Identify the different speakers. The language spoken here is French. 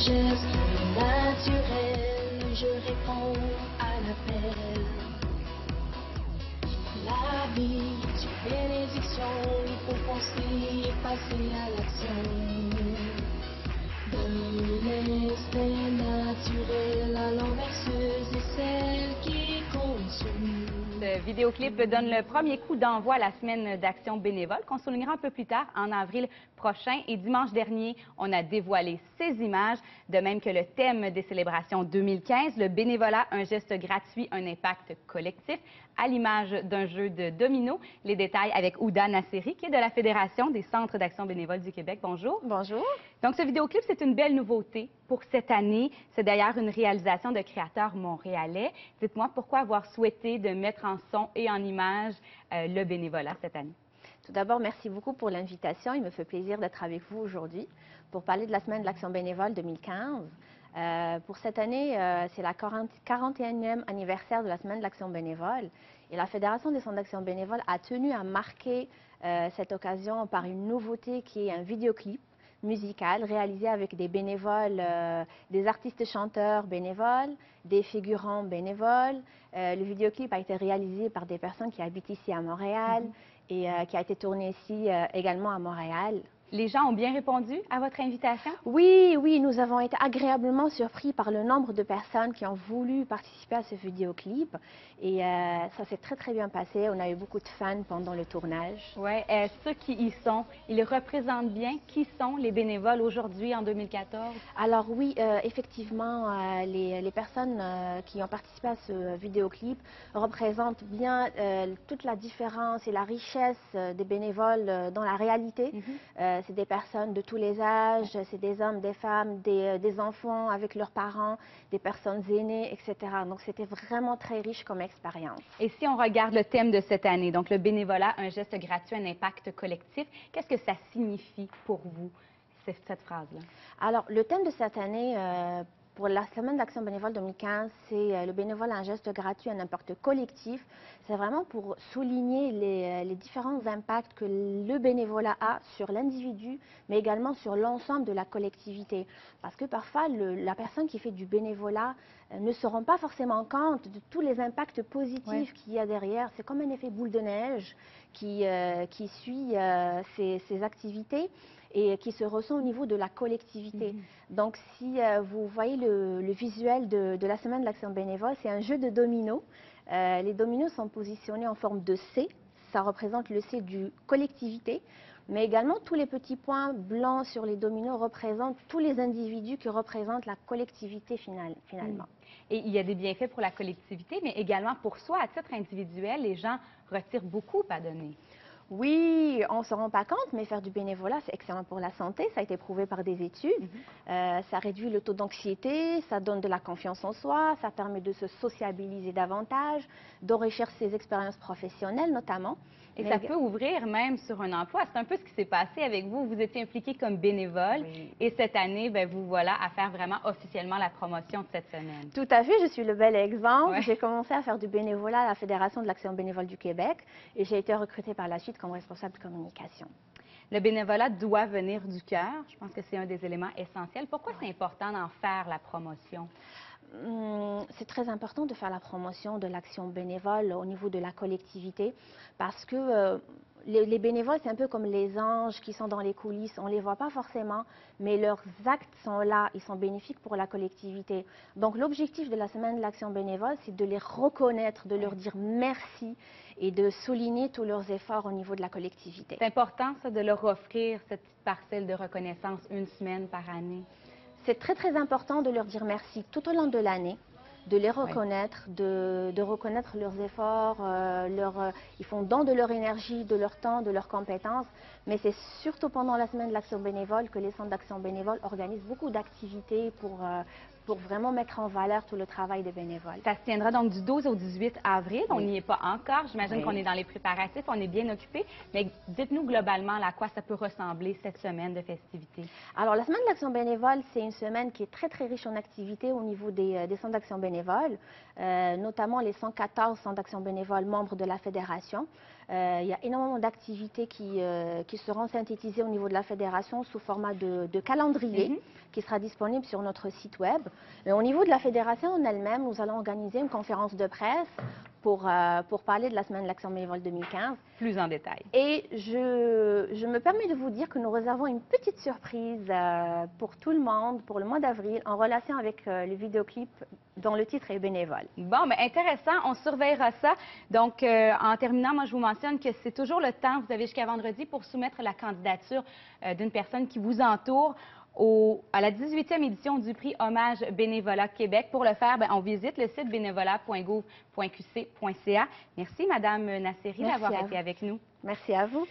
Speaker 1: geste naturel, je réponds à l'appel. La vie, c'est une bénédiction, il faut penser et passer à l'action. De l'esprit naturel à l'enverseuse et celle qui consume.
Speaker 2: Ce vidéoclip donne le premier coup d'envoi à la semaine d'action bénévole qu'on soulignera un peu plus tard en avril prochain. Et dimanche dernier, on a dévoilé ces images, de même que le thème des célébrations 2015, le bénévolat, un geste gratuit, un impact collectif, à l'image d'un jeu de domino. Les détails avec Ouda Nasseri, qui est de la Fédération des centres d'action bénévole du Québec. Bonjour.
Speaker 3: Bonjour.
Speaker 2: Donc, ce vidéoclip, c'est une belle nouveauté pour cette année. C'est d'ailleurs une réalisation de créateurs montréalais. Dites-moi, pourquoi avoir souhaité de mettre en son et en image le bénévolat cette année?
Speaker 3: Tout d'abord, merci beaucoup pour l'invitation. Il me fait plaisir d'être avec vous aujourd'hui pour parler de la Semaine de l'Action bénévole 2015. Pour cette année, c'est la 41e anniversaire de la Semaine de l'Action bénévole. Et la Fédération des centres d'action bénévole a tenu à marquer cette occasion par une nouveauté qui est un vidéoclip musical réalisé avec des bénévoles, des artistes chanteurs bénévoles, des figurants bénévoles. Le vidéoclip a été réalisé par des personnes qui habitent ici à Montréal et qui a été tourné ici également à Montréal.
Speaker 2: Les gens ont bien répondu à votre invitation?
Speaker 3: Oui, oui, nous avons été agréablement surpris par le nombre de personnes qui ont voulu participer à ce vidéoclip. Et ça s'est très, très bien passé. On a eu beaucoup de fans pendant le tournage.
Speaker 2: Oui, ceux qui y sont, ils représentent bien qui sont les bénévoles aujourd'hui, en 2014?
Speaker 3: Alors oui, effectivement, les personnes qui ont participé à ce vidéoclip représentent bien toute la différence et la richesse des bénévoles dans la réalité. C'est des personnes de tous les âges, c'est des hommes, des femmes, des enfants avec leurs parents, des personnes aînées, etc. Donc c'était vraiment très riche comme expérience.
Speaker 2: Et si on regarde le thème de cette année, donc le bénévolat, un geste gratuit, un impact collectif, qu'est-ce que ça signifie pour vous, cette phrase-là?
Speaker 3: Alors, le thème de cette année, pour la Semaine d'Action bénévole 2015, c'est le bénévolat, un geste gratuit, un impact collectif. C'est vraiment pour souligner les différents impacts que le bénévolat a sur l'individu, mais également sur l'ensemble de la collectivité. Parce que parfois, la personne qui fait du bénévolat ne se rend pas forcément compte de tous les impacts positifs qu'il y a derrière. C'est comme un effet boule de neige qui suit ces activités et qui se ressent au niveau de la collectivité. Donc, si vous voyez le visuel de la Semaine de l'Action bénévole, c'est un jeu de dominos. Les dominos sont positionnés en forme de C. Ça représente le C du collectivité. Mais également, tous les petits points blancs sur les dominos représentent tous les individus qui représentent la collectivité finalement.
Speaker 2: Et il y a des bienfaits pour la collectivité, mais également pour soi, à titre individuel, les gens retirent beaucoup à donner.
Speaker 3: Oui, on ne se rend pas compte, mais faire du bénévolat, c'est excellent pour la santé. Ça a été prouvé par des études. Ça réduit le taux d'anxiété, ça donne de la confiance en soi, ça permet de se sociabiliser davantage, d'enrichir ses expériences professionnelles notamment.
Speaker 2: Et ça peut ouvrir même sur un emploi. C'est un peu ce qui s'est passé avec vous. Vous étiez impliqué comme bénévole et cette année, bien, vous voilà à faire vraiment officiellement la promotion de cette semaine.
Speaker 3: Tout à fait, je suis le bel exemple. J'ai commencé à faire du bénévolat à la Fédération de l'Action bénévole du Québec et j'ai été recrutée par la suite comme responsable de communication.
Speaker 2: Le bénévolat doit venir du cœur. Je pense que c'est un des éléments essentiels. Pourquoi c'est important d'en faire la promotion?
Speaker 3: C'est très important de faire la promotion de l'action bénévole au niveau de la collectivité parce que les bénévoles, c'est un peu comme les anges qui sont dans les coulisses. On ne les voit pas forcément, mais leurs actes sont là. Ils sont bénéfiques pour la collectivité. Donc, l'objectif de la Semaine de l'Action bénévole, c'est de les reconnaître, de leur dire merci et de souligner tous leurs efforts au niveau de la collectivité.
Speaker 2: C'est important, ça, de leur offrir cette petite parcelle de reconnaissance une semaine par année.
Speaker 3: C'est très, très important de leur dire merci tout au long de l'année, de les reconnaître, de reconnaître leurs efforts, ils font don de leur énergie, de leur temps, de leurs compétences. Mais c'est surtout pendant la Semaine de l'Action bénévole que les centres d'action bénévole organisent beaucoup d'activités pour vraiment mettre en valeur tout le travail des bénévoles.
Speaker 2: Ça se tiendra donc du 12 au 18 avril. On n'y est pas encore. J'imagine qu'on est dans les préparatifs, on est bien occupés. Mais dites-nous globalement à quoi ça peut ressembler cette semaine de festivités.
Speaker 3: Alors, la Semaine de l'Action bénévole, c'est une semaine qui est très, très riche en activités au niveau des centres d'action bénévole, notamment les 114 centres d'action bénévole membres de la Fédération. Il y a énormément d'activités qui seront synthétisées au niveau de la fédération sous format de calendrier qui sera disponible sur notre site web. Mais au niveau de la fédération en elle-même, nous allons organiser une conférence de presse pour parler de la Semaine de l'Action bénévole 2015.
Speaker 2: Plus en détail.
Speaker 3: Et je me permets de vous dire que nous réservons une petite surprise pour tout le monde pour le mois d'avril en relation avec le vidéoclip dont le titre est bénévole.
Speaker 2: Bon, mais intéressant, on surveillera ça. Donc, en terminant, moi, je vous mentionne que c'est toujours le temps, vous avez jusqu'à vendredi pour soumettre la candidature d'une personne qui vous entoure à la 18e édition du prix Hommage Bénévolat Québec. Pour le faire, on visite le site bénévolat.gouv.qc.ca. Merci, Madame Nasseri, d'avoir été avec nous.
Speaker 3: Merci à vous.